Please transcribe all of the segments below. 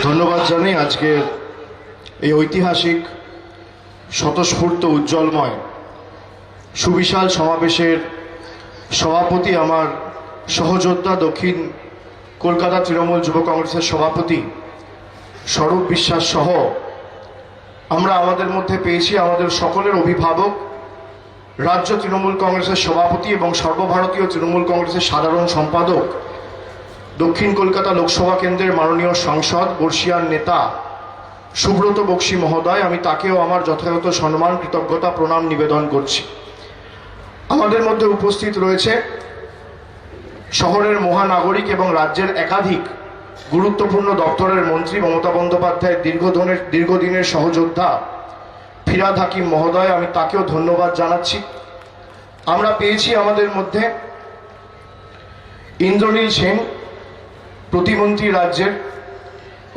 ধন্যবাদ জানাই আজকের এই ঐতিহাসিক স্বতঃস্ফূর্ত উজ্জ্বলময় সুবিশাল সমাবেশের সভাপতি আমার সহযোদ্ধা দক্ষিণ কলকাতা তৃণমূল যুব কংগ্রেসের সভাপতি স্বরূপ বিশ্বাস সহ আমরা আমাদের মধ্যে পেয়েছি আমাদের সকলের অভিভাবক রাজ্য তৃণমূল কংগ্রেসের সভাপতি এবং সর্বভারতীয় তৃণমূল কংগ্রেসের সাধারণ সম্পাদক দক্ষিণ কলকাতা লোকসভা কেন্দ্রের মাননীয় সাংসদ বর্ষিয়ান নেতা সুব্রত বক্সী মহোদয়। আমি তাকেও আমার যথাযথ সম্মান কৃতজ্ঞতা প্রণাম নিবেদন করছি। আমাদের মধ্যে উপস্থিত রয়েছে শহরের মহানাগরিক এবং রাজ্যের একাধিক গুরুত্বপূর্ণ দপ্তরের মন্ত্রী মমতা বন্দ্যোপাধ্যায়ের দীর্ঘদিনের সহযোদ্ধা ফিরহাদ হাকিম মহোদয়, আমি তাকেও ধন্যবাদ জানাচ্ছি। আমরা পেয়েছি আমাদের মধ্যে ইন্দ্রনীল সেন প্রতিমন্ত্রী রাজ্যের,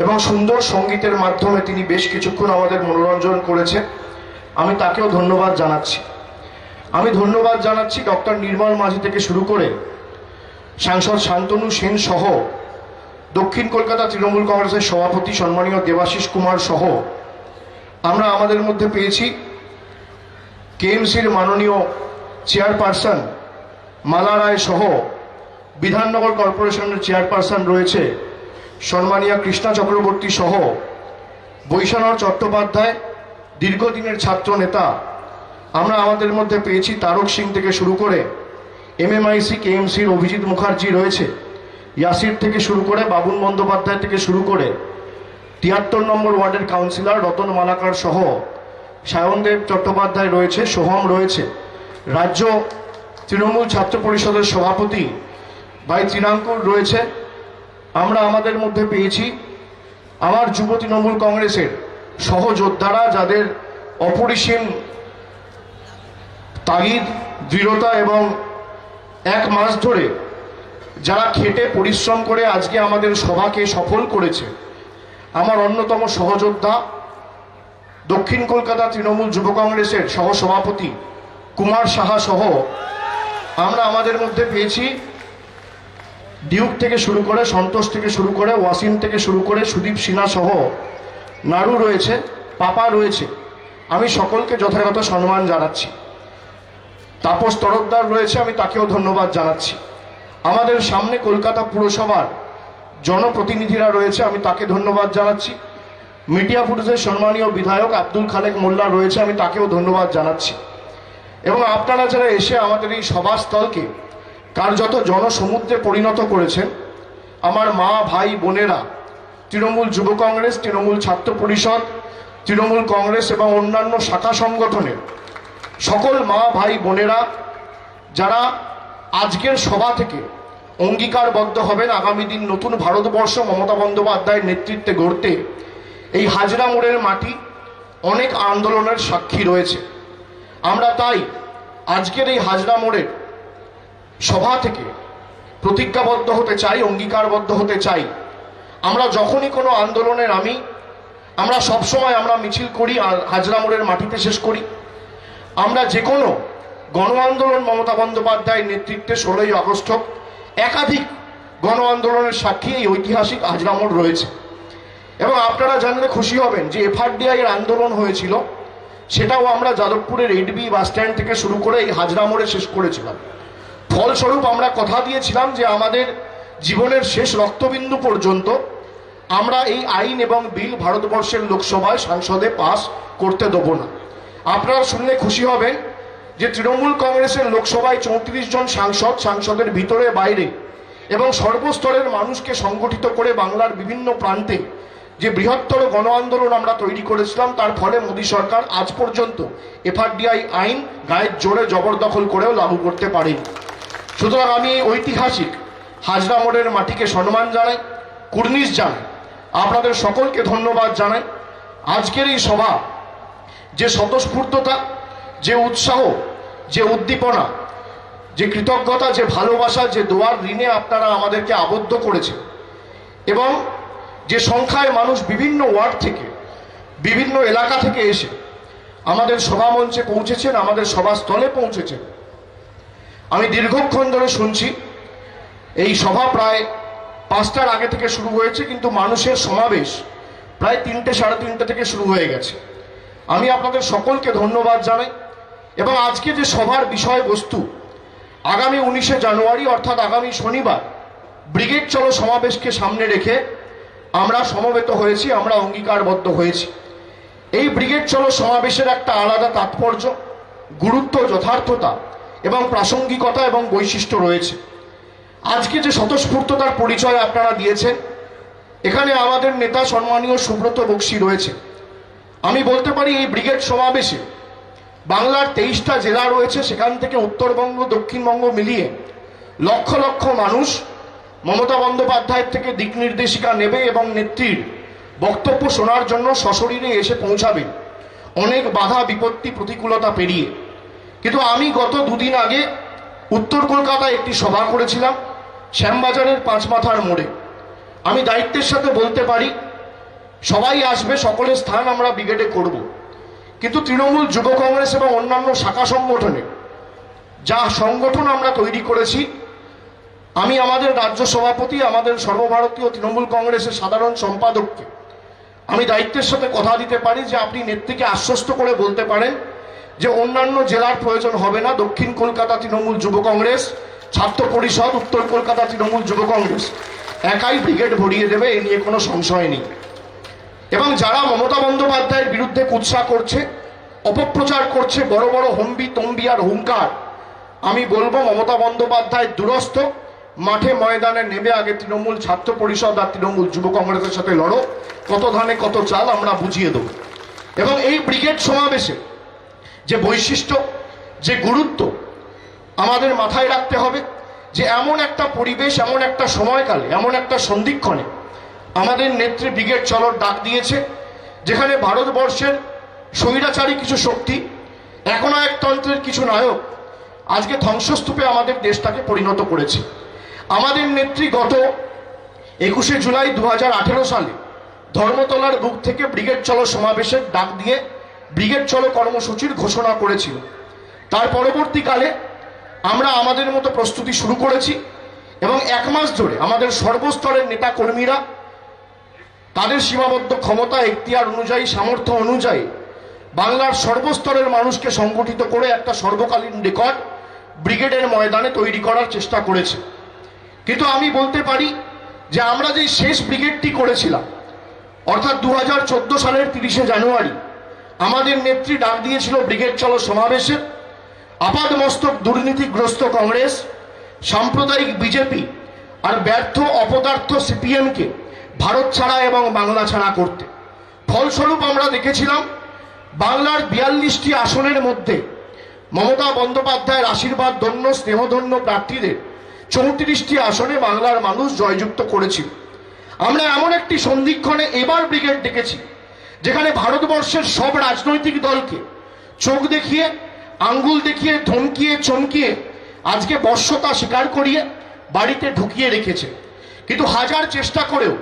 এবং সুন্দর সঙ্গীতের মাধ্যমে তিনি বেশ কিছুক্ষণ আমাদের মনোরঞ্জন করেছেন, আমি তাকেও ধন্যবাদ জানাচ্ছি। আমি ধন্যবাদ জানাচ্ছি ডক্টর নির্মল মাঝি থেকে শুরু করে সাংসদ শান্তনু সেন সহ দক্ষিণ কলকাতা তৃণমূল কংগ্রেসের সভাপতি সম্মানীয় দেবাশিস কুমার সহ আমরা আমাদের মধ্যে পেয়েছি কেএমসির মাননীয় চেয়ারপারসন মালা রায় সহ বিধাননগর কর্পোরেশনের চেয়ারপারসন রয়েছে সম্মানীয় কৃষ্ণা চক্রবর্তী সহ বৈশানর চট্টোপাধ্যায় দীর্ঘদিনের ছাত্র নেতা আমরা আমাদের মধ্যে পেয়েছি তারক সিং থেকে শুরু করে এমএমআইসি কেএমসির অভিজিৎ মুখার্জি রয়েছে, ইয়াসির থেকে শুরু করে বাবুন বন্দ্যোপাধ্যায় থেকে শুরু করে ৭৩ নম্বর ওয়ার্ডের কাউন্সিলর রতন মালাকার সহ সায়নদেব চট্টোপাধ্যায় রয়েছে, সোহম রয়েছে, রাজ্য তৃণমূল ছাত্র পরিষদের সভাপতি ভাই তৃণাঙ্কুর রয়েছে। আমরা আমাদের মধ্যে পেয়েছি আমার যুব তৃণমূল কংগ্রেসের সহযোদ্ধারা যাদের অপরিসীম তাগিদ দৃঢ়তা এবং এক মাস ধরে যারা খেটে পরিশ্রম করে আজকে আমাদের সভাকে সফল করেছে। আমার অন্যতম সহযোদ্ধা দক্ষিণ কলকাতা তৃণমূল যুব কংগ্রেসের সহসভাপতি কুমার সাহা সহ আমরা আমাদের মধ্যে পেয়েছি ডিউক থেকে শুরু করে সন্তোষ থেকে শুরু করে ওয়াসিম থেকে শুরু করে সুদীপ সিনহা সহ নাড়ু রয়েছে, পাপা রয়েছে, আমি সকলকে যথাযথ সম্মান জানাচ্ছি। তাপস তরফদার রয়েছে, আমি তাকেও ধন্যবাদ জানাচ্ছি। আমাদের সামনে কলকাতা পুরসভার জনপ্রতিনিধিরা রয়েছে, আমি তাকে ধন্যবাদ জানাচ্ছি। মিডিয়া ফুটেজের সম্মানীয় বিধায়ক আব্দুল খালেক মোল্লা রয়েছে, আমি তাকেও ধন্যবাদ জানাচ্ছি। এবং আপনারা যারা এসে আমাদের এই সভাস্থলকে কার্যত জনসমুদ্রে পরিণত করেছেন, আমার মা ভাই বোনেরা তৃণমূল যুব কংগ্রেস, তৃণমূল ছাত্র পরিষদ, তৃণমূল কংগ্রেস এবং অন্যান্য শাখা সংগঠনের সকল মা ভাই বোনেরা যারা আজকের সভা থেকে অঙ্গীকারবদ্ধ হবেন আগামী দিন নতুন ভারতবর্ষ মমতা বন্দ্যোপাধ্যায়ের নেতৃত্বে গড়তে। এই হাজরা মোড়ের মাটি অনেক আন্দোলনের সাক্ষী রয়েছে। আমরা তাই আজকের এই হাজরা মোড়ের সভা থেকে প্রতিজ্ঞাবদ্ধ হতে চাই, অঙ্গীকারবদ্ধ হতে চাই। আমরা যখনই কোনো আন্দোলনে নামি আমরা সবসময় আমরা মিছিল করি আর হাজরা মোড়ের মাটিতে শেষ করি। আমরা যে কোনো গণ আন্দোলন মমতা বন্দ্যোপাধ্যায়ের নেতৃত্বে 16ই আগস্ট হোক, একাধিক গণ আন্দোলনের সাক্ষী এই ঐতিহাসিক হাজরা মোড় রয়েছে। এবং আপনারা জানলে খুশি হবেন যে এফআরডিআই এর আন্দোলন হয়েছিল, সেটাও আমরা যাদবপুরের 8B বাস স্ট্যান্ড থেকে শুরু করে এই হাজরা মোড়ে শেষ করেছিলাম। ফলস্বরূপ আমরা কথা দিয়েছিলাম যে আমাদের জীবনের শেষ রক্তবিন্দু পর্যন্ত আমরা এই আইন এবং বিল ভারতবর্ষের লোকসভায় সংসদে পাস করতে দেব না। আপনারা শুনলে খুশি হবেন যে তৃণমূল কংগ্রেসের লোকসভায় 34 জন সাংসদের ভিতরে বাইরে এবং সর্বস্তরের মানুষকে সংগঠিত করে বাংলার বিভিন্ন প্রান্তে যে বৃহত্তর গণ আন্দোলন আমরা তৈরি করেছিলাম, তার ফলে মোদী সরকার আজ পর্যন্ত এফআরডিআই আইন গায়ের জোরে জবরদখল করেও লাগু করতে পারেনি। সুতরাং আমি এই ঐতিহাসিক হাজরা মোড়ের মাটিকে সম্মান জানাই, কুর্নিশ জানাই, আপনাদের সকলকে ধন্যবাদ জানাই। আজকের এই সভা যে স্বতঃস্ফূর্ততা, যে উৎসাহ, যে উদ্দীপনা, যে কৃতজ্ঞতা, যে ভালোবাসা, যে দোয়ার ঋণে আপনারা আমাদেরকে আবদ্ধ করেছেন, এবং যে সংখ্যায় মানুষ বিভিন্ন ওয়ার্ড থেকে বিভিন্ন এলাকা থেকে এসে আমাদের সভামঞ্চে পৌঁছেছেন, আমাদের সভাস্থলে পৌঁছেছেন। আমি দীর্ঘক্ষণ ধরে শুনছি এই সভা প্রায় 5টার আগে থেকে শুরু হয়েছে, কিন্তু মানুষের সমাবেশ প্রায় 3টে সাড়ে 3টে থেকে শুরু হয়ে গেছে। আমি আপনাদের সকলকে ধন্যবাদ জানাই। এবং আজকে যে সভার বিষয়বস্তু, আগামী 19শে জানুয়ারি অর্থাৎ আগামী শনিবার ব্রিগেড চলো সমাবেশকে সামনে রেখে আমরা সমবেত হয়েছি, আমরা অঙ্গীকারবদ্ধ হয়েছি। এই ব্রিগেড চলো সমাবেশের একটা আলাদা তাৎপর্য, গুরুত্ব, যথার্থতা এবং প্রাসঙ্গিকতা এবং বৈশিষ্ট্য রয়েছে। আজকে যে স্বতঃস্ফূর্ততার পরিচয় আপনারা দিয়েছেন, এখানে আমাদের নেতা সম্মানীয় সুব্রত বক্সী রয়েছে। আমি বলতে পারি এই ব্রিগেড সমাবেশে বাংলার 23টা জেলা রয়েছে, সেখান থেকে উত্তরবঙ্গ দক্ষিণবঙ্গ মিলিয়ে লক্ষ লক্ষ মানুষ মমতা বন্দ্যোপাধ্যায়ের থেকে দিক নির্দেশিকা নেবে এবং নেত্রীর বক্তব্য শোনার জন্য সশরীরে এসে পৌঁছাবে অনেক বাধা বিপত্তি প্রতিকূলতা পেরিয়ে। কিন্তু আমি গত দুদিন আগে উত্তর কলকাতায় একটি সভা করেছিলাম শ্যামবাজারের পাঁচমাথার মোড়ে। আমি দায়িত্বের সাথে বলতে পারি সবাই আসবে, সকলের স্থান আমরা ব্রিগেডে করব, কিন্তু তৃণমূল যুব কংগ্রেস এবং অন্যান্য শাখা সংগঠনে যা সংগঠন আমরা তৈরি করেছি, আমি আমাদের রাজ্য সভাপতি, আমাদের সর্বভারতীয় তৃণমূল কংগ্রেসের সাধারণ সম্পাদককে আমি দায়িত্বের সাথে কথা দিতে পারি যে আপনি নেত্রীকে আশ্বস্ত করে বলতে পারেন যে অন্যান্য জেলার প্রয়োজন হবে না। দক্ষিণ কলকাতা তৃণমূল যুব কংগ্রেস, ছাত্র পরিষদ, উত্তর কলকাতা তৃণমূল যুব কংগ্রেস একাই ব্রিগেড ভরিয়ে দেবে, এ নিয়ে কোনো সংশয় নেই। এবং যারা মমতা বন্দ্যোপাধ্যায়ের বিরুদ্ধে কুৎসা করছে, অপপ্রচার করছে, বড় বড় হম্বি তম্বি আর হুঙ্কার, আমি বলবো মমতা বন্দ্যোপাধ্যায় দুরস্থ, মাঠে ময়দানে নেমে আগে তৃণমূল ছাত্র পরিষদ আর তৃণমূল যুব কংগ্রেসের সাথে লড়ো, কত ধানে কত চাল আমরা বুঝিয়ে দেব। এবং এই ব্রিগেড সমাবেশে যে বৈশিষ্ট্য, যে গুরুত্ব আমাদের মাথায় রাখতে হবে যে এমন একটা পরিবেশ, এমন একটা সময়কালে, এমন একটা সন্ধিক্ষণে আমাদের নেত্রী ব্রিগেড চলোর ডাক দিয়েছে, যেখানে ভারতবর্ষের স্বৈরাচারী কিছু শক্তি, একনায়কতন্ত্রের কিছু নায়ক আজকে ধ্বংসস্তূপে আমাদের দেশটাকে পরিণত করেছে। আমাদের নেত্রী গত 21শে জুলাই 2018 সালে ধর্মতলার বুক থেকে ব্রিগেড চলো সমাবেশের ডাক দিয়ে ব্রিগেড চলো কর্মসূচির ঘোষণা করেছিল। তার পরবর্তীকালে আমরা আমাদের মতো প্রস্তুতি শুরু করেছি এবং 1 মাস ধরে আমাদের সর্বস্তরের নেতা কর্মীরা তাদের সীমাবদ্ধ ক্ষমতা, এখতিয়ার অনুযায়ী, সামর্থ্য অনুযায়ী বাংলার সর্বস্তরের মানুষকে সংগঠিত করে একটা সর্বকালীন রেকর্ড ব্রিগেডের ময়দানে তৈরি করার চেষ্টা করেছে। কিন্তু আমি বলতে পারি যে আমরা যে শেষ ব্রিগেডটি করেছিলাম, অর্থাৎ 2014 সালের 30শে জানুয়ারি আমাদের নেত্রী ডাক দিয়েছিল ব্রিগেড চলো সমাবেশে, আপাদমস্তক দুর্নীতিগ্রস্ত কংগ্রেস, সাম্প্রদায়িক বিজেপি আর ব্যর্থ অপদার্থ সিপিএমকে ভারত ছাড়া এবং বাংলা ছাড়া করতে। ফলস্বরূপ আমরা দেখেছিলাম বাংলার 42টি আসনের মধ্যে মমতা বন্দ্যোপাধ্যায়ের আশীর্বাদ ধন্য স্নেহধন্য প্রার্থীদের 34টি আসনে বাংলার মানুষ জয়যুক্ত করেছিল। আমরা এমন একটি সন্ধিক্ষণে এবার ব্রিগেড ডেকেছি যেখানে ভারতবর্ষের সব রাজনৈতিক দলকে চোখ দেখিয়ে, আঙ্গুল দেখিয়ে, ধমকিয়ে, চমকিয়ে আজকে বশ্যতা স্বীকার করিয়ে বাড়িতে ঢুকিয়ে রেখেছে। কিন্তু হাজার চেষ্টা করেও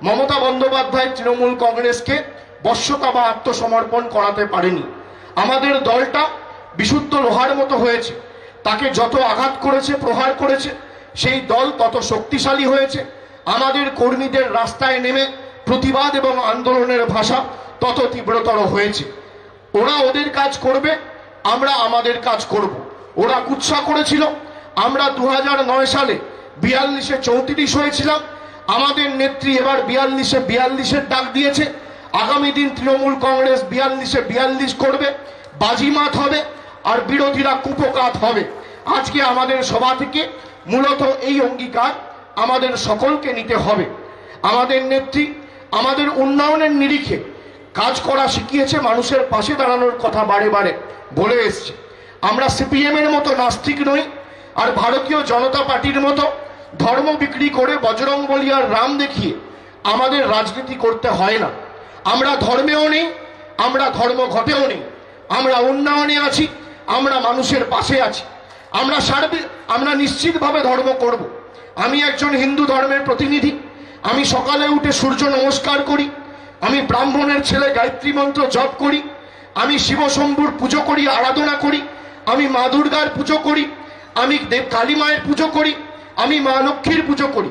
মমতা বন্দ্যোপাধ্যায় তৃণমূল কংগ্রেসকে বশ্যতা বা আত্মসমর্পণ করাতে পারেনি। আমাদের দলটা বিশুদ্ধ লোহার মতো হয়েছে, তাকে যত আঘাত করেছে, প্রহার করেছে, সেই দল তত শক্তিশালী হয়েছে। আমাদের কর্মীদের রাস্তায় নেমে প্রতিবাদ এবং আন্দোলনের ভাষা তত তীব্রতর হয়েছে। ওরা ওদের কাজ করবে, আমরা আমাদের কাজ করব। ওরা কুৎসা করেছিল, আমরা 2009 সালে 42-এ 34 হয়েছিলাম। আমাদের নেত্রী এবার 42-এ 42-এর ডাক দিয়েছে। আগামী দিন তৃণমূল কংগ্রেস 42-এ 42 করবে, বাজিমাত হবে আর বিরোধীরা কুপকাত হবে। আজকে আমাদের সভা থেকে মূলত এই অঙ্গীকার আমাদের সকলকে নিতে হবে। আমাদের নেত্রী আমাদের উন্নয়নের নিরিখে কাজ করা শিখিয়েছে, মানুষের পাশে দাঁড়ানোর কথা বারে বারে বলে এসছে। আমরা সিপিএমের মতো নাস্তিক নই, আর ভারতীয় জনতা পার্টির মতো ধর্ম বিক্রি করে বজরংবলী আর রাম দেখিয়ে আমাদের রাজনীতি করতে হয় না। আমরা ধর্মেও নেই, আমরা ধর্মঘটেও নেই, আমরা উন্নয়নে আছি, আমরা মানুষের পাশে আছি। আমরা নিশ্চিতভাবে ধর্ম করব। আমি একজন হিন্দু ধর্মের প্রতিনিধি। আমি সকালে উঠে সূর্য নমস্কার করি, আমি ব্রাহ্মণের ছেলে গায়ত্রী মন্ত্র জপ করি, আমি শিব শম্ভুর পুজো করি, আরাধনা করি, আমি মা দুর্গার পুজো করি, আমি দেব কালী মায়ের পুজো করি, আমি মা লক্ষ্মীর পুজো করি।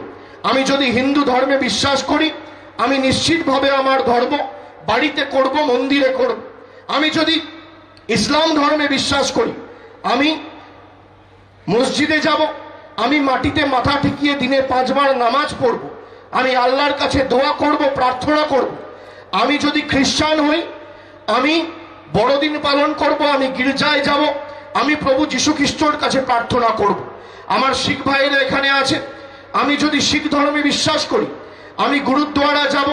আমি যদি হিন্দু ধর্মে বিশ্বাস করি, আমি নিশ্চিতভাবে আমার ধর্ম বাড়িতে করব, মন্দিরে করব। আমি যদি ইসলাম ধর্মে বিশ্বাস করি, আমি মসজিদে যাব, আমি মাটিতে মাথা ঠেকিয়ে দিনে 5 বার নামাজ পড়ব, আমি আল্লাহর কাছে দোয়া করব, প্রার্থনা করব। আমি যদি খ্রিস্টান হই, আমি বড়দিন পালন করব, আমি গির্জায় যাব, আমি প্রভু যীশু খ্রিস্টর কাছে প্রার্থনা করব। আমার শিখ ভাইয়েরা এখানে আছে, আমি যদি শিখ ধর্মে বিশ্বাস করি, আমি গুরুদ্বারা যাব,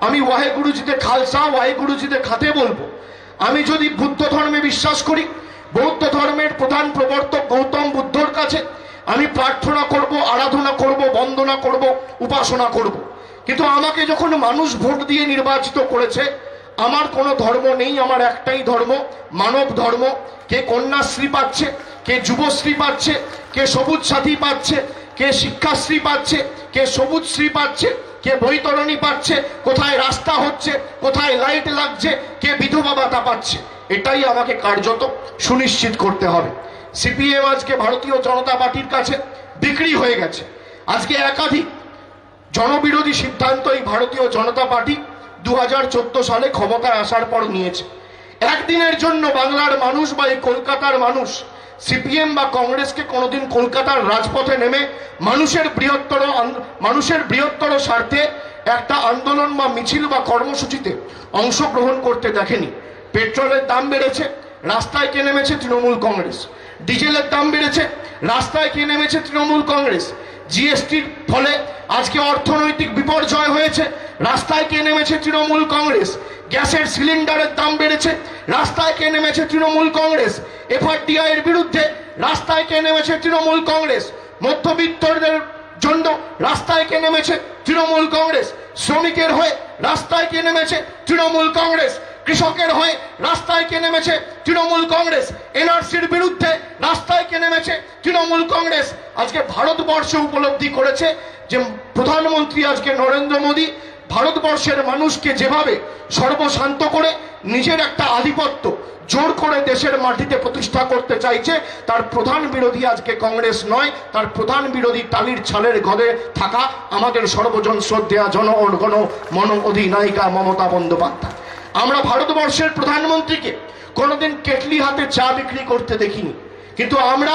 আমি ওয়াহেগুরুজিতে খালসা, ওয়াহেগুরুজিতে খাতে বলবো। আমি যদি বুদ্ধ ধর্মে বিশ্বাস করি, বৌদ্ধ ধর্মের প্রধান প্রবর্তক গৌতম বুদ্ধর কাছে আমি প্রার্থনা করব, আরাধনা করব, বন্দনা করব, উপাসনা করব। কিন্তু আমাকে যখন মানুষ ভোট দিয়ে নির্বাচিত করেছে, আমার কোনো ধর্ম নেই, আমার একটাই ধর্ম, মানব ধর্ম। কে কন্যাশ্রী পাচ্ছে, কে যুবশ্রী পাচ্ছে, কে সবুজ সাথী পাচ্ছে, কে শিক্ষাশ্রী পাচ্ছে, কে সবুজ শ্রী পাচ্ছে, কে বৈতরণী পাচ্ছে, কোথায় রাস্তা হচ্ছে, কোথায় লাইট লাগছে, কে বিধবা ভাতা পাচ্ছে। এটাই আমাকে কার্যত সুনিশ্চিত করতে হবে। সিপিএম আজকে ভারতীয় জনতা পার্টির কাছে বিক্রি হয়ে গেছে। আজকে একাধিক জনবিরোধী সিদ্ধান্ত এই ভারতীয় জনতা পার্টি 2014 সালে ক্ষমতায় আসার পর নিয়েছে। একদিনের জন্য বাংলার মানুষ বা এই কলকাতার মানুষ সিপিএম বা কংগ্রেসকে কোনোদিন কলকাতার রাজপথে নেমে মানুষের বৃহত্তর স্বার্থে একটা আন্দোলন বা মিছিল বা কর্মসূচিতে অংশগ্রহণ করতে দেখেনি। পেট্রোলের দাম বেড়েছে, রাস্তায় কে নেমেছে তৃণমূল কংগ্রেস। ডিজেলের দাম বেড়েছে, রাস্তায় কে নেমেছে তৃণমূল কংগ্রেস। জিএসটির ফলে আজকে অর্থনৈতিক বিপর্যয় হয়েছে, রাস্তায় কে নেমেছে তৃণমূল কংগ্রেস। গ্যাসের সিলিন্ডারের দাম বেড়েছে, রাস্তায় কে নেমেছে তৃণমূল কংগ্রেস। এফআরটিআই এর বিরুদ্ধে রাস্তায় কে নেমেছে তৃণমূল কংগ্রেস। মধ্যবিত্তদের জন্য রাস্তায় কে নেমেছে তৃণমূল কংগ্রেস। শ্রমিকের হয়ে রাস্তায় কে নেমেছে তৃণমূল কংগ্রেস। কৃষকের হয়ে রাস্তায় কে নেমেছে তৃণমূল কংগ্রেস। এনআরসির বিরুদ্ধে রাস্তায় কে নেমেছে তৃণমূল কংগ্রেস। আজকে ভারতবর্ষ উপলব্ধি করেছে যে প্রধানমন্ত্রী আজকে নরেন্দ্র মোদী ভারতবর্ষের মানুষকে যেভাবে সর্বশান্ত করে নিজের একটা আধিপত্য জোর করে দেশের মাটিতে প্রতিষ্ঠা করতে চাইছে, তার প্রধান বিরোধী আজকে কংগ্রেস নয়, তার প্রধান বিরোধী টালির ছালের ঘরে থাকা আমাদের সর্বজন শ্রদ্ধেয়া জনগণ মন অধিনায়িকা মমতা বন্দ্যোপাধ্যায়। আমরা ভারতবর্ষের প্রধানমন্ত্রীকে কোনোদিন কেটলি হাতে চা বিক্রি করতে দেখিনি, কিন্তু আমরা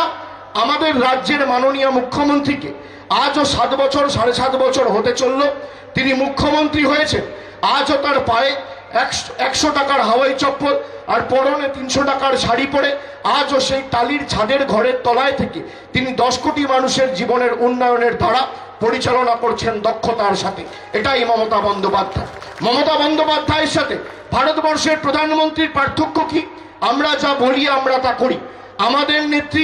আমাদের রাজ্যের মাননীয় মুখ্যমন্ত্রীকে আজও 7 বছর 7.5 বছর হতে চলল তিনি মুখ্যমন্ত্রী হয়েছেন, আজও তার পায়ে 100 টাকার হাওয়াই চপ্পল আর পরনে 300 টাকার শাড়ি পরে আজও সেই টালির ছাদের ঘরের তলায় থেকে তিনি 10 কোটি মানুষের জীবনের উন্নয়নের ধারা পরিচালনা করছেন দক্ষতার সাথে। এটাই মমতা বন্দ্যোপাধ্যায়। মমতা বন্দ্যোপাধ্যায়ের সাথে ভারতবর্ষের প্রধানমন্ত্রীর পার্থক্য কি? আমরা যা বলি আমরা তা করি। আমাদের নেত্রী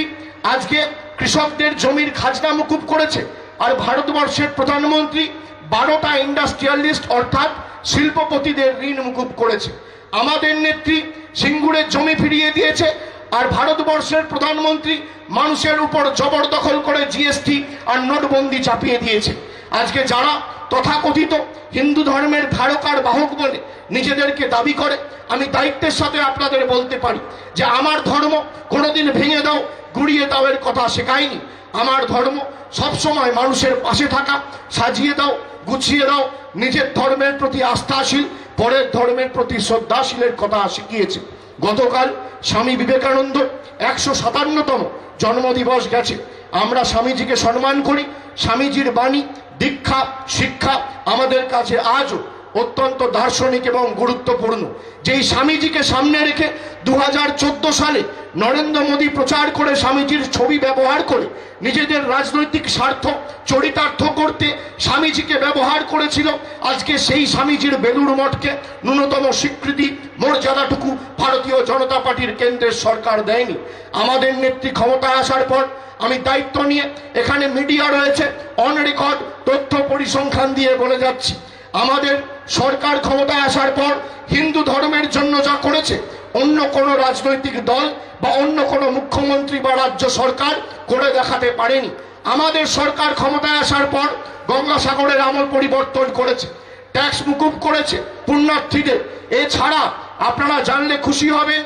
আজকে কৃষকদের জমির খাজনা মুকুব করেছে, আর ভারতবর্ষের প্রধানমন্ত্রী 12টা ইন্ডাস্ট্রিয়ালিস্ট অর্থাৎ শিল্পপতিদের ঋণ মুকুব করেছে। আমাদের নেত্রী সিঙ্গুরের জমি ফিরিয়ে দিয়েছে, আর ভারতবর্ষের প্রধানমন্ত্রী মানুষের উপর জবরদখল করে জিএসটি আর নোটবন্দি চাপিয়ে দিয়েছে। আজকে যারা তথাকথিত হিন্দু ধর্মের ধারক আর বাহক বলে নিজেদেরকে দাবি করে, আমি দায়িত্বের সাথে আপনাদের বলতে পারি যে আমার ধর্ম কোনোদিন ভেঙে দাও গুড়িয়ে দাও এর কথা শেখায়নি। আমার ধর্ম সবসময় মানুষের পাশে থাকা, সাজিয়ে দাও গুছিয়ে দাও, নিজের ধর্মের প্রতি আস্থাশীল, পরের ধর্মের প্রতি শ্রদ্ধাশীলের কথা শিখিয়েছে। গতকাল স্বামী বিবেকানন্দ 157তম জন্মদিবস গেছে। আমরা স্বামীজিকে সম্মান করি। স্বামীজির বাণী, দীক্ষা, শিক্ষা আমাদের কাছে আজও অত্যন্ত দার্শনিক এবং গুরুত্বপূর্ণ। যেই স্বামীজিকে সামনে রেখে 2014 সালে নরেন্দ্র মোদী প্রচার করে স্বামীজির ছবি ব্যবহার করে নিজেদের রাজনৈতিক স্বার্থ চরিতার্থ করতে স্বামীজিকে ব্যবহার করেছিল, আজকে সেই স্বামীজির বেলুড় মঠকে ন্যূনতম স্বীকৃতি মর্যাদাটুকু ভারতীয় জনতা পার্টির কেন্দ্রের সরকার দেয়নি। আমাদের নেত্রী ক্ষমতায় আসার পর আমি দায়িত্ব নিয়ে এখানে মিডিয়া রয়েছে, অন রেকর্ড তথ্য পরিসংখ্যান দিয়ে বলে যাচ্ছি, আমাদের সরকার ক্ষমতায় আসার পর হিন্দু ধর্মের জন্য যা করেছে অন্য কোনো রাজনৈতিক দল বা অন্য কোনো মুখ্যমন্ত্রী বা রাজ্য সরকার করে দেখাতে পারেনি। আমাদের সরকার ক্ষমতায় আসার পর গঙ্গাসাগরের আমল পরিবর্তন করেছে, ট্যাক্স মুকুব করেছে পুণ্যার্থীদের। এছাড়া আপনারা জানলে খুশি হবেন,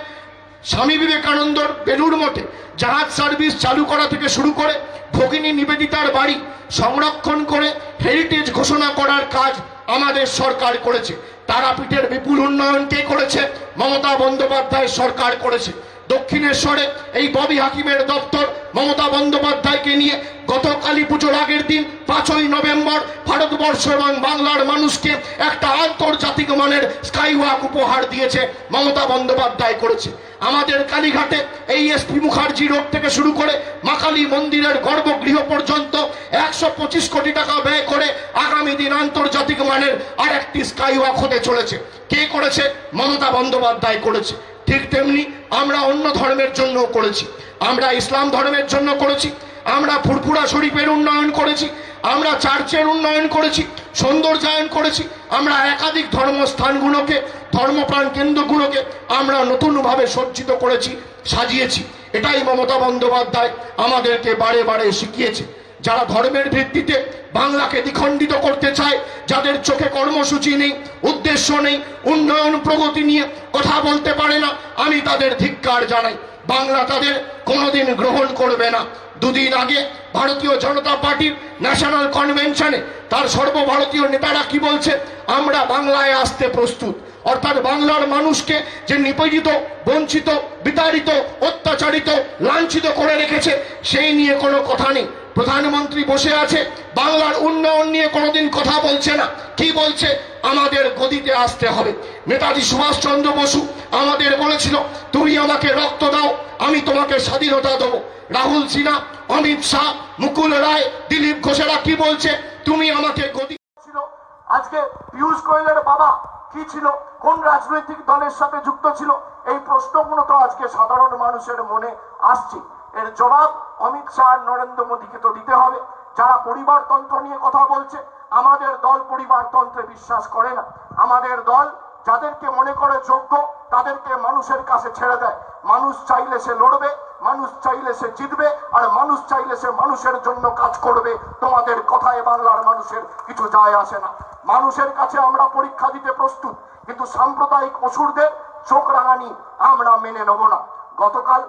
স্বামী বিবেকানন্দর বেলুড় মঠে জাহাজ সার্ভিস চালু করা থেকে শুরু করে ভগিনী নিবেদিতার বাড়ি সংরক্ষণ করে হেরিটেজ ঘোষণা করার কাজ আমাদের সরকার করেছে। তারাপীঠের বিপুল উন্নয়ন কে করেছে? মমতা বন্দ্যোপাধ্যায় সরকার করেছে। দক্ষিণেশ্বরে এই ববি হাকিমের দপ্তর মমতা বন্দ্যোপাধ্যায়কে নিয়ে গত কালী পুজোর আগের দিন 5ই নভেম্বর ভারতবর্ষ এবং বাংলার মানুষকে একটা আন্তর্জাতিক মানের স্কাইওয়াক উপহার দিয়েছে, মমতা বন্দ্যোপাধ্যায় করেছে। আমাদের কালীঘাটে এই এসপি মুখার্জি রোড থেকে শুরু করে মা কালী মন্দিরের গর্ভগৃহ পর্যন্ত 125 কোটি টাকা ব্যয় করে আগামী দিন আন্তর্জাতিক মানের আর একটি স্কাইওয়াক হতে চলেছে। কে করেছে? মমতা বন্দ্যোপাধ্যায় করেছে। ঠিক তেমনি আমরা অন্য ধর্মের জন্য করেছি, আমরা ইসলাম ধর্মের জন্য করেছি, আমরা ফুরফুরা শরীফের উন্নয়ন করেছি, আমরা চার্চের উন্নয়ন করেছি, সৌন্দর্যায়ন করেছি, আমরা একাধিক ধর্মস্থানগুলোকে, ধর্মপ্রাণ কেন্দ্রগুলোকে আমরা নতুনভাবে সজ্জিত করেছি, সাজিয়েছি। এটাই মমতা বন্দ্যোপাধ্যায় আমাদেরকে বারে বারে শিখিয়েছে। যারা ধর্মের ভিত্তিতে বাংলাকে দ্বিখণ্ডিত করতে চায়, যাদের চোখে কর্মসূচি নেই, উদ্দেশ্য নেই, উন্নয়ন প্রগতি নিয়ে কথা বলতে পারে না, আমি তাদের ধিক্কার জানাই। বাংলা তাদের কোনোদিন গ্রহণ করবে না। দুদিন আগে ভারতীয় জনতা পার্টির ন্যাশনাল কনভেনশনে তার সর্বভারতীয় নেতারা কি বলছে? আমরা বাংলায় আসতে প্রস্তুত। অর্থাৎ বাংলার মানুষকে যে নিপীড়িত, বঞ্চিত, বিতাড়িত, অত্যাচারিত, লাঞ্ছিত করে রেখেছে সেই নিয়ে কোনো কথা নেই। প্রধানমন্ত্রী বসে আছে, বাংলার উন্নয়ন নিয়ে কোনোদিন কথা বলছে না। কি বলছে? আমাদের গদিতে আসতে হবে। নেতাজি সুভাষচন্দ্র বসু আমাদের বলেছিল, তুমি আমাকে রক্ত দাও, আমি তোমাকে স্বাধীনতা দেবো। রাহুল সিনহা, অমিত শাহ, মুকুল রায়, দিলীপ ঘোষেরা কি বলছে? তুমি আমাকে গদি। আজকে পীযূষ গোয়েলের বাবা কি ছিল, কোন রাজনৈতিক দলের সাথে যুক্ত ছিল, এই প্রশ্নগুলো তো আজকে সাধারণ মানুষের মনে আসছে। এর জবাব অমিত শাহ আর নরেন্দ্র মোদীকে তো দিতে হবে। যারা পরিবারতন্ত্র নিয়ে কথা বলছে, আমাদের দল পরিবারতন্ত্রে বিশ্বাস করে না। আমাদের দল যাদেরকে মনে করে যোগ্য তাদেরকে মানুষের কাছে ছেড়ে দেয়। মানুষ চাইলে সে লড়বে, মানুষ চাইলে সে জিতবে, আর মানুষ চাইলে সে মানুষের জন্য কাজ করবে। তোমাদের কথায় বাংলার মানুষের কিছু যায় আসে না। মানুষের কাছে আমরা পরীক্ষা দিতে প্রস্তুত, কিন্তু সাম্প্রদায়িক অসুরদের চোখ রাঙানি আমরা মেনে নেব না। গতকাল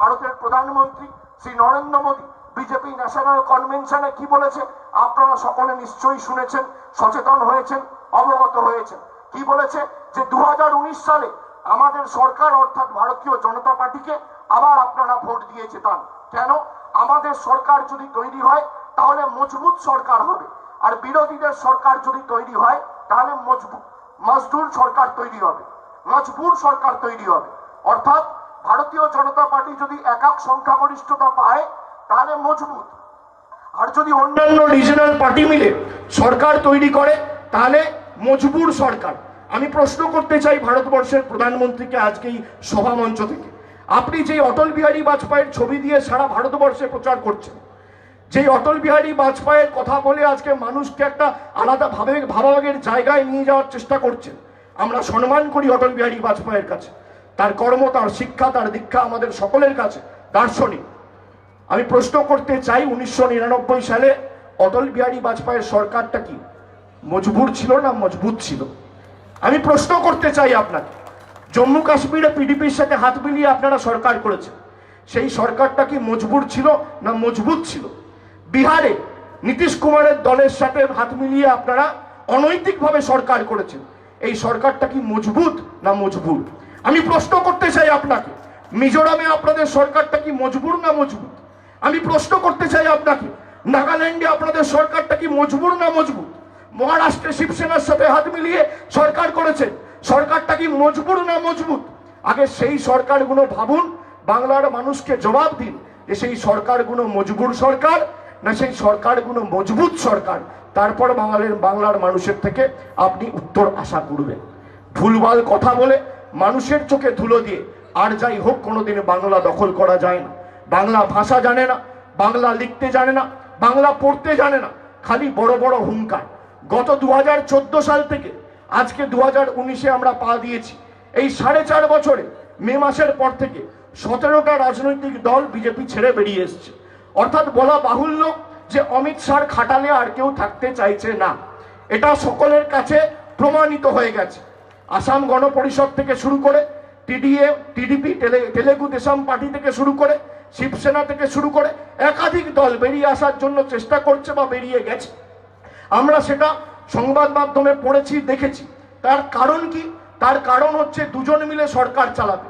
ভারতের প্রধানমন্ত্রী শ্রী নরেন্দ্র মোদী বিজেপি ন্যাশনাল কনভেনশনে কি বলেছে আপনারা সকলে নিশ্চয়ই শুনেছেন, সচেতন হয়েছেন, অবগত হয়েছেন। কি বলেছে? যে 2019 সালে আমাদের সরকার অর্থাৎ ভারতীয় জনতা পার্টিকে আবার আপনারা ভোট দিয়ে জেতান। কেন? আমাদের সরকার যদি তৈরি হয় তাহলে মজবুত সরকার হবে, আর বিরোধীদের সরকার যদি তৈরি হয় তাহলে মজদুর সরকার তৈরি হবে, মজবুর সরকার তৈরি হবে। অর্থাৎ ভারতীয় জনতা পার্টি যদি একক সংখ্যাগরিষ্ঠতা পায় তাহলে মজবুত, আর যদি অন্যান্য রিজনাল পার্টি মিলে সরকার তৈরি করে তাহলে মজবুর সরকার। আমি প্রশ্ন করতে চাই ভারতবর্ষের প্রধানমন্ত্রীকে আজকেই সভামঞ্চ থেকে, আপনি যে অটল বিহারী বাজপেয়ীর ছবি দিয়ে সারা ভারতবর্ষে প্রচার করছেন, যে অটল বিহারী বাজপেয়ীর কথা বলে আজকে মানুষকে একটা আলাদা ভাবাবেগের জায়গায় নিয়ে যাওয়ার চেষ্টা করছেন, আমরা সম্মান করি অটল বিহারী বাজপেয়ীর কাছে। তার কর্ম, তার শিক্ষা, তার দীক্ষা আমাদের সকলের কাছে দার্শনিক। আমি প্রশ্ন করতে চাই, 1999 সালে অটল বিহারী বাজপেয়ীর সরকারটা কি মজবুর ছিল না মজবুত ছিল? আমি প্রশ্ন করতে চাই আপনাকে। জম্মু কাশ্মীরে পিডিপির সাথে হাত মিলিয়ে আপনারা সরকার করেছেন, সেই সরকারটা কি মজবুর ছিল না মজবুত ছিল? বিহারে নীতিশ কুমারের দলের সাথে হাত মিলিয়ে আপনারা অনৈতিকভাবে সরকার করেছেন, এই সরকারটা কি মজবুত না মজবুর? আমি প্রশ্ন করতে চাই আপনাকে, মিজোরামে আপনাদের সরকারটা কি মজবুর না মজবুত? আমি প্রশ্ন করতে চাই আপনাকে, নাগাল্যান্ডে আপনাদের সরকারটা কি মজবুর না মজবুত? মহারাষ্ট্রে শিবসেনার সাথে হাত মিলিয়ে সরকার করেছেন, সরকারটা কি মজবুর না মজবুত? আগে সেই সরকারগুলো ভাবুন, বাংলার মানুষকে জবাব দিন যে সেই সরকারগুলো মজবুর সরকার না সেই সরকারগুলো মজবুত সরকার। তারপর বাংলার মানুষের থেকে আপনি উত্তর আশা করবেন। ভুলভাল কথা বলে মানুষের চোখে ধুলো দিয়ে আর যাই হোক কোনোদিন বাংলা দখল করা যায় না। বাংলা ভাষা জানে না, বাংলা লিখতে জানে না, বাংলা পড়তে জানে না, খালি বড় বড় হুঙ্কার। গত 2014 সাল থেকে আজকে 2019-এ আমরা পা দিয়েছি। এই 4.5 বছরে মে মাসের পর থেকে 17টা রাজনৈতিক দল বিজেপি ছেড়ে বেরিয়ে এসছে। অর্থাৎ বলা বাহুল্য যে অমিত শাহর খাটালে আর কেউ থাকতে চাইছে না, এটা সকলের কাছে প্রমাণিত হয়ে গেছে। আসাম গণ পরিষদ থেকে শুরু করে টিডিএ, টিডিপি, তেলেগু দেশম পার্টি থেকে শুরু করে, শিবসেনা থেকে শুরু করে একাধিক দল বেরিয়ে আসার জন্য চেষ্টা করছে বা বেরিয়ে গেছে। আমরা সেটা সংবাদ মাধ্যমে পড়েছি, দেখেছি। তার কারণ কি? তার কারণ হচ্ছে দুজন মিলে সরকার চালাবে।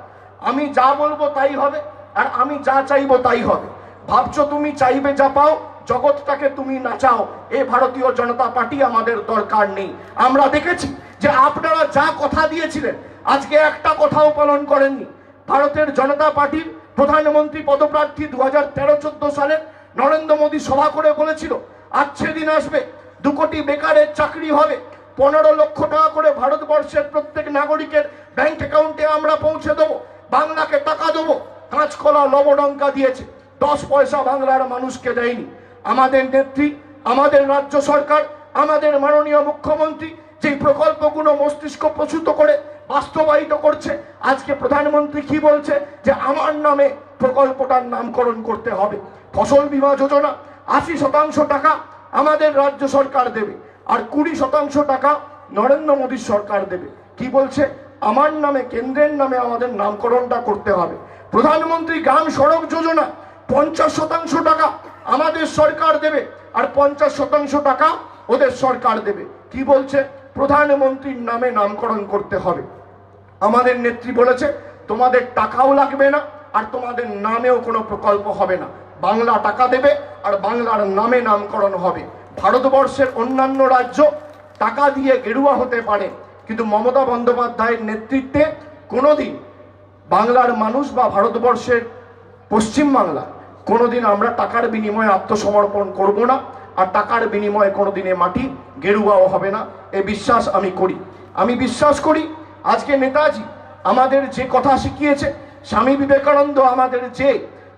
আমি যা বলবো তাই হবে, আর আমি যা চাইবো তাই হবে। ভাবছো তুমি চাইবে যা পাও, জগৎটাকে তুমি নাচাও, এ ভারতীয় জনতা পার্টি আমাদের দরকার নেই। আমরা দেখেছি যে আপনারা যা কথা দিয়েছিলেন আজকে একটা কথাও পালন করেননি। ভারতের জনতা পার্টির প্রধানমন্ত্রী পদপ্রার্থী 2013-14 সালে নরেন্দ্র মোদী সভা করে বলেছিল আজকে দিন আসবে 2 কোটি বেকারের চাকরি হবে, 15 লক্ষ টাকা করে ভারতবর্ষের প্রত্যেক নাগরিকের ব্যাংক অ্যাকাউন্টে আমরা পৌঁছে দেবো, বাংলাকে টাকা দেবো। কাঁচকলা লবডঙ্কা দিয়েছে, 10 পয়সা বাংলার মানুষকে দেয়নি। আমাদের নেত্রী, আমাদের রাজ্য সরকার, আমাদের মাননীয় মুখ্যমন্ত্রী যে প্রকল্পগুলো মস্তিষ্ক প্রসূত করে বাস্তবায়িত করছে, আজকে প্রধানমন্ত্রী কি বলছে যে আমার নামে প্রকল্পটার নামকরণ করতে হবে। ফসল বীমা যোজনা 80% টাকা আমাদের রাজ্য সরকার দেবে, আর 20% টাকা নরেন্দ্র মোদীর সরকার দেবে। কি বলছে? আমার নামে, কেন্দ্রের নামে আমাদের নামকরণটা করতে হবে। প্রধানমন্ত্রী গ্রাম সড়ক যোজনা 50% টাকা আমাদের সরকার দেবে, আর 50% টাকা ওদের সরকার দেবে। কি বলছে? প্রধানমন্ত্রীর নামে নামকরণ করতে হবে। আমাদের নেত্রী বলেছে তোমাদের টাকাও লাগবে না, আর তোমাদের নামেও কোনো প্রকল্প হবে না, বাংলা টাকা দেবে আর বাংলার নামে নামকরণ হবে। ভারতবর্ষের অন্যান্য রাজ্য টাকা দিয়ে গেরুয়া হতে পারে, কিন্তু মমতা বন্দ্যোপাধ্যায়ের নেতৃত্বে কোনোদিন বাংলার মানুষ বা ভারতবর্ষের পশ্চিমবাংলা কোনোদিন আমরা টাকার বিনিময়ে আত্মসমর্পণ করব না, আর টাকার বিনিময়ে কোনোদিনে মাটি গেরুয়াও হবে না, এ বিশ্বাস আমি করি। আমি বিশ্বাস করি আজকে নেতাজি আমাদের যে কথা শিখিয়েছে, স্বামী বিবেকানন্দ আমাদের যে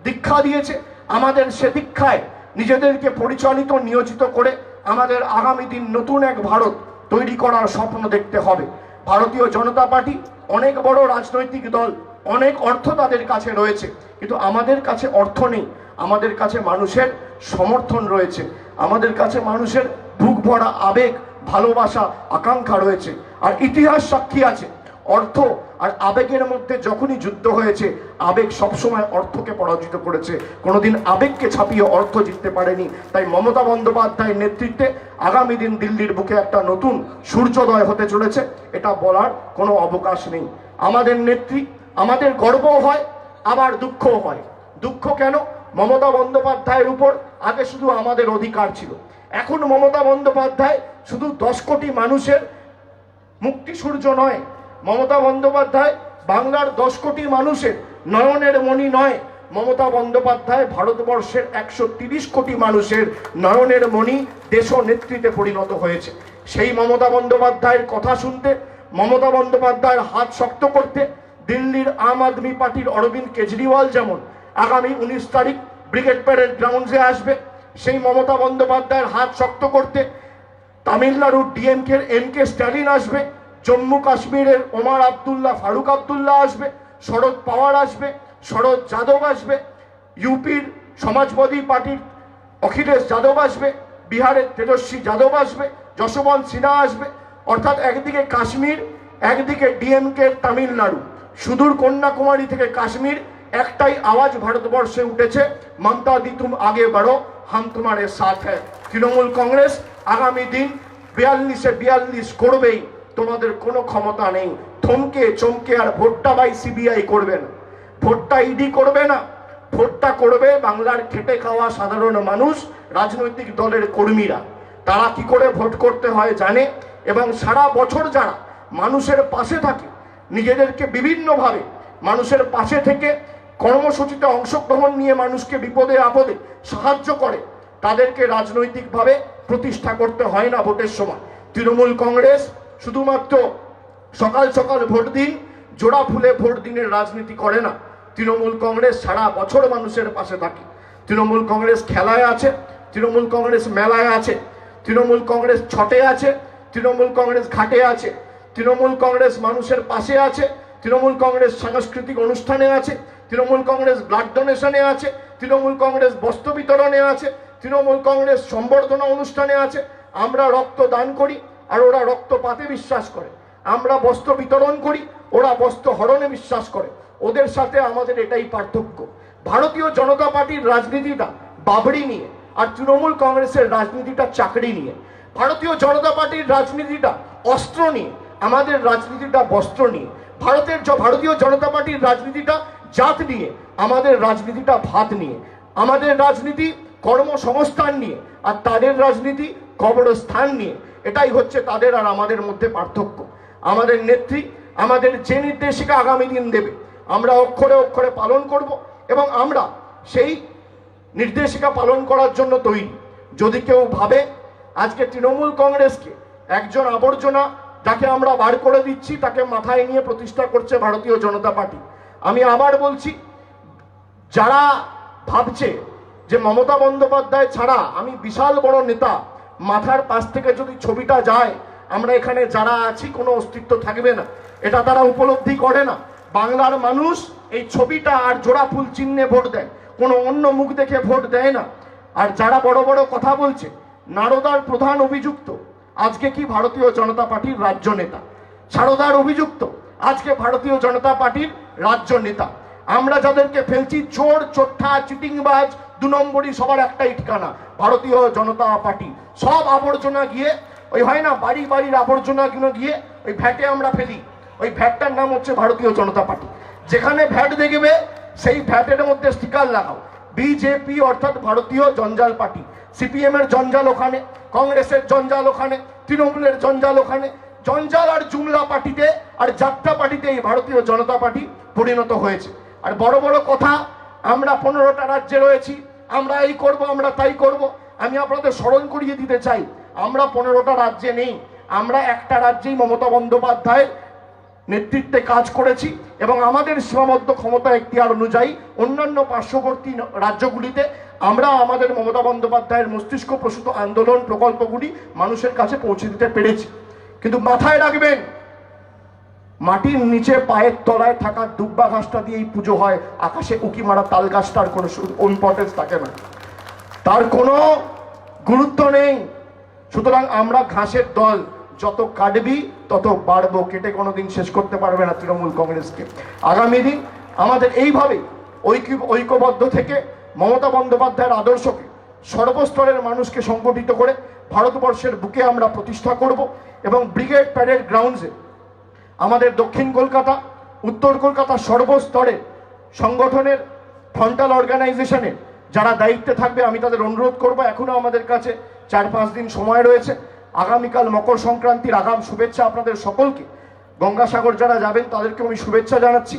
দীক্ষা দিয়েছে, আমাদের সে দীক্ষায় নিজেদেরকে পরিচালিত নিয়োজিত করে আমাদের আগামী দিন নতুন এক ভারত তৈরি করার স্বপ্ন দেখতে হবে। ভারতীয় জনতা পার্টি অনেক বড় রাজনৈতিক দল, অনেক অর্থ তাদের কাছে রয়েছে, কিন্তু আমাদের কাছে অর্থ নেই, আমাদের কাছে মানুষের সমর্থন রয়েছে, আমাদের কাছে মানুষের বুক ভরা আবেগ, ভালোবাসা, আকাঙ্ক্ষা রয়েছে। আর ইতিহাস সাক্ষী আছে, অর্থ আর আবেগের মধ্যে যখনই যুদ্ধ হয়েছে, আবেগ সবসময় অর্থকে পরাজিত করেছে, কোনোদিন আবেগকে ছাপিয়ে অর্থ জিততে পারেনি। তাই মমতা বন্দ্যোপাধ্যায়ের নেতৃত্বে আগামী দিন দিল্লির বুকে একটা নতুন সূর্যোদয় হতে চলেছে, এটা বলার কোনো অবকাশ নেই। আমাদের নেত্রী, আমাদের গর্বও হয়, আবার দুঃখও হয়। দুঃখ কেন? মমতা বন্দ্যোপাধ্যায়ের উপর আগে শুধু আমাদের অধিকার ছিল, এখন মমতা বন্দ্যোপাধ্যায় শুধু 10 কোটি মানুষের মুক্তি সূর্য নয়, মমতা বন্দ্যোপাধ্যায় বাংলার 10 কোটি মানুষের নয়নের মণি নয়, মমতা বন্দ্যোপাধ্যায় ভারতবর্ষের 130 কোটি মানুষের নয়নের মণি, দেশ নেতৃত্বে পরিণত হয়েছে। সেই মমতা বন্দ্যোপাধ্যায়ের কথা শুনতে, মমতা বন্দ্যোপাধ্যায়ের হাত শক্ত করতে দিল্লির আম আদমি পার্টির অরবিন্দ কেজরিওয়াল যেমন আগামী 19 তারিখ ব্রিগেড প্যারেড গ্রাউন্ডে আসবে, সেই মমতা বন্দ্যোপাধ্যায়ের হাত শক্ত করতে তামিলনাড়ুর ডিএমকে এমকে স্ট্যালিন আসবে, জম্মু কাশ্মীরের ওমর আবদুল্লাহ, ফারুক আবদুল্লাহ আসবে, শরদ পাওয়ার আসবে, শরদ যাদব আসবে, ইউপির সমাজবাদী পার্টির অখিলেশ যাদব আসবে, বিহারের তেজস্বী যাদব আসবে, যশবন্ত সিনহা আসবে। অর্থাৎ একদিকে কাশ্মীর, একদিকে ডিএমকে তামিলনাড়ু, সুদূর কন্যাকুমারী থেকে কাশ্মীর, একটাই আওয়াজ ভারতবর্ষে উঠেছে, মমতা দি তুম আগে বাড়ো, হাম তোমারে সাথ হ্যায়। তৃণমূল কংগ্রেস আগামী দিন 42-এ 42 করবেই, তোমাদের কোনো ক্ষমতা নেই। থমকে চমকে আর ভোটটা বাই সিবিআই করবে না, ভোটটা ইডি করবে না, ভোটটা করবে বাংলার খেটে খাওয়া সাধারণ মানুষ, রাজনৈতিক দলের কর্মীরা। তারা কি করে ভোট করতে হয় জানে, এবং সারা বছর যারা মানুষের পাশে থাকে, নিজেদেরকে বিভিন্নভাবে মানুষের পাশে থেকে কর্মসূচিতে অংশগ্রহণ নিয়ে মানুষকে বিপদে আপদে সাহায্য করে, তাদেরকে রাজনৈতিকভাবে প্রতিষ্ঠা করতে হয় না ভোটের সময়। তৃণমূল কংগ্রেস শুধুমাত্র সকাল সকাল ভোট দিন, জোড়া ফুলে ভোট দিনের রাজনীতি করে না। তৃণমূল কংগ্রেস সারা বছর মানুষের পাশে থাকে। তৃণমূল কংগ্রেস খেলায় আছে, তৃণমূল কংগ্রেস মেলায় আছে, তৃণমূল কংগ্রেস ছটে আছে, তৃণমূল কংগ্রেস ঘাটে আছে, তৃণমূল কংগ্রেস মানুষের পাশে আছে, তৃণমূল কংগ্রেস সাংস্কৃতিক অনুষ্ঠানে আছে, তৃণমূল কংগ্রেস ব্লাড ডোনেশনে আছে, তৃণমূল কংগ্রেস বস্ত্র বিতরণে আছে, তৃণমূল কংগ্রেস সম্বর্ধনা অনুষ্ঠানে আছে। আমরা রক্ত দান করি আর ওরা রক্তপাতে বিশ্বাস করে। আমরা বস্ত্র বিতরণ করি, ওরা বস্ত্র হরণে বিশ্বাস করে। ওদের সাথে আমাদের এটাই পার্থক্য। ভারতীয় জনতা পার্টির রাজনীতিটা বাবরি নিয়ে, আর তৃণমূল কংগ্রেসের রাজনীতিটা চাকরি নিয়ে। ভারতীয় জনতা পার্টির রাজনীতিটা অস্ত্র নিয়ে, আমাদের রাজনীতিটা বস্ত্র নিয়ে। ভারতীয় জনতা পার্টির রাজনীতিটা জাত নিয়ে, আমাদের রাজনীতিটা ভাত নিয়ে। আমাদের রাজনীতি কর্মসংস্থান নিয়ে, আর তাদের রাজনীতি কবরস্থান নিয়ে। এটাই হচ্ছে তাদের আর আমাদের মধ্যে পার্থক্য। আমাদের নেত্রী আমাদের যে নির্দেশিকা আগামী দিন দেবে, আমরা অক্ষরে অক্ষরে পালন করব, এবং আমরা সেই নির্দেশিকা পালন করার জন্য তৈরি। যদি কেউ ভাবে আজকে তৃণমূল কংগ্রেসকে একজন আবর্জনা যাকে আমরা বার করে দিচ্ছি তাকে মাথায় নিয়ে প্রতিষ্ঠা করছে ভারতীয় জনতা পার্টি, আমি আবার বলছি, যারা ভাবছে যে মমতা বন্দ্যোপাধ্যায় ছাড়া আমি বিশাল বড় নেতা, মাথার পাশ থেকে যদি ছবিটা যায় আমরা এখানে যারা আছি কোনো অস্তিত্ব থাকবে না, এটা তারা উপলব্ধি করে না। বাংলার মানুষ এই ছবিটা আর জোড়া ফুল চিহ্নে ভোট দেয়, কোনো অন্য মুখ দেখে ভোট দেয় না। আর যারা বড় বড় কথা বলছে, নারদার প্রধান অভিযুক্ত আজকে কি ভারতীয় জনতা পার্টির রাজ্য নেতা, সারদার অভিযুক্ত আজকে ভারতীয় জনতা পার্টির রাজ্য নেতা। আমরা যাদেরকে ফেলছি চোর, চোট্টা, চিটিংবাজ, 2 নম্বরই, সবার একটাই ঠিকানা ভারতীয় জনতা পার্টি। সব আবর্জনা গিয়ে ওই হয় না বাড়ি বাড়ির আবর্জনাগুলো গিয়ে ওই ভ্যাটে আমরা ফেলি। ওই ভ্যাটটার নাম হচ্ছে ভারতীয় জনতা পার্টি। যেখানে ভ্যাট দেখবে সেই ভ্যাটের মধ্যে স্টিকার লাগাও বিজেপি, অর্থাৎ ভারতীয় জঞ্জাল পার্টি। সিপিএম এর জঞ্জাল ওখানে, কংগ্রেসের জঞ্জাল ওখানে, তৃণমূলের জঞ্জাল ওখানে। জঞ্জাল আর জুমলা পার্টিতে আর যাত্রা পার্টিতে এই ভারতীয় জনতা পার্টি পরিণত হয়েছে। আর বড় বড় কথা, আমরা 15টা রাজ্যে রয়েছি, আমরা এই করব, আমরা তাই করব। আমি আপনাদের স্মরণ করিয়ে দিতে চাই, আমরা 15টা রাজ্যে নেই, আমরা একটা রাজ্যেই মমতা বন্দ্যোপাধ্যায়ের নেতৃত্বে কাজ করেছি, এবং আমাদের সীমাবদ্ধ ক্ষমতা এখতিয়ার অনুযায়ী অন্যান্য পার্শ্ববর্তী রাজ্যগুলিতে আমরা আমাদের মমতা বন্দ্যোপাধ্যায়ের মস্তিষ্ক প্রসূত আন্দোলন প্রকল্পগুলি মানুষের কাছে পৌঁছে দিতে পেরেছি। কিন্তু মাথায় রাখবেন, মাটির নিচে পায়ের তলায় থাকা দুব্বা ঘাসটা দিয়েই পুজো হয়, আকাশে উঁকি মারা তাল গাছটার কোনো ইম্পর্টেন্স থাকে না, তার কোনো গুরুত্ব নেই। সুতরাং আমরা ঘাসের দল, যত কাটবি তত বাড়বো, কেটে কোনোদিন শেষ করতে পারবে না তৃণমূল কংগ্রেসকে। আগামী দিন আমাদের এইভাবে ঐক্যবদ্ধ থেকে মমতা বন্দ্যোপাধ্যায়ের আদর্শকে সর্বস্তরের মানুষকে সংগঠিত করে ভারতবর্ষের বুকে আমরা প্রতিষ্ঠা করব, এবং ব্রিগেড প্যারেড গ্রাউন্ডসে আমাদের দক্ষিণ কলকাতা, উত্তর কলকাতা সর্বস্তরের সংগঠনের ফ্রন্টাল অর্গানাইজেশনের যারা দায়িত্বে থাকবে, আমি তাদের অনুরোধ করব, এখনো আমাদের কাছে 4-5 দিন সময় রয়েছে। আগামীকাল মকর সংক্রান্তির আগাম শুভেচ্ছা আপনাদের সকলকে। গঙ্গাসাগর যারা যাবেন তাদেরকে আমি শুভেচ্ছা জানাচ্ছি,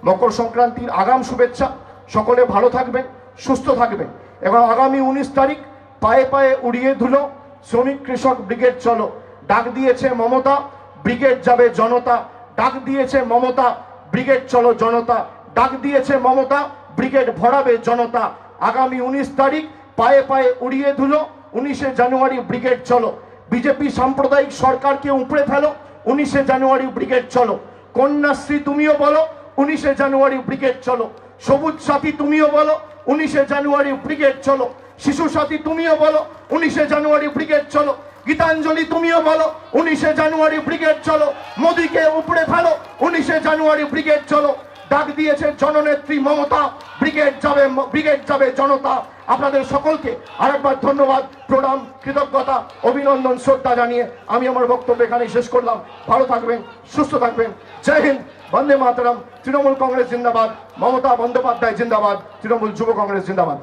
মকর সংক্রান্তির আগাম শুভেচ্ছা। সকলে ভালো থাকবেন, সুস্থ থাকবেন, এবং আগামী 19 তারিখ পায়ে পায়ে উড়িয়ে ধুলো শ্রমিক কৃষক ব্রিগেড চলো। ডাক দিয়েছে মমতা, ব্রিগেড যাবে জনতা। ডাক দিয়েছে মমতা, ব্রিগেড চলো জনতা। ডাক দিয়েছে মমতা, ব্রিগেড ভরাবে জনতা। আগামী 19 তারিখ পায়ে পায়ে উড়িয়ে ধুলো, 19শে জানুয়ারি ব্রিগেড চলো। বিজেপি সাম্প্রদায়িক সরকারকে উপড়ে ফেলো, 19শে জানুয়ারি ব্রিগেড চলো। কন্যাশ্রী তুমিও বলো, 19শে জানুয়ারি ব্রিগেড চলো। সবুজ সাথী তুমিও বলো, 19শে জানুয়ারি ব্রিগেড চলো। শিশু সাথী তুমিও বলো, 19শে জানুয়ারি ব্রিগেড চলো। গীতাঞ্জলি তুমিও বলো, 19শে জানুয়ারি ব্রিগেড চলো। মোদীকে উপড়ে ফেলো, 19শে জানুয়ারি ব্রিগেড চলো। ডাক দিয়েছে জননেত্রী মমতা, ব্রিগেড যাবে জনতা। আপনাদের সকলকে আরেকবার ধন্যবাদ, প্রণাম, কৃতজ্ঞতা, অভিনন্দন, শ্রদ্ধা জানিয়ে আমি আমার বক্তব্য এখানে শেষ করলাম। ভালো থাকবেন, সুস্থ থাকবেন। জয় হিন্দ, বন্দে মাতরম। তৃণমূল কংগ্রেস জিন্দাবাদ, মমতা বন্দ্যোপাধ্যায় জিন্দাবাদ, তৃণমূল যুব কংগ্রেস জিন্দাবাদ।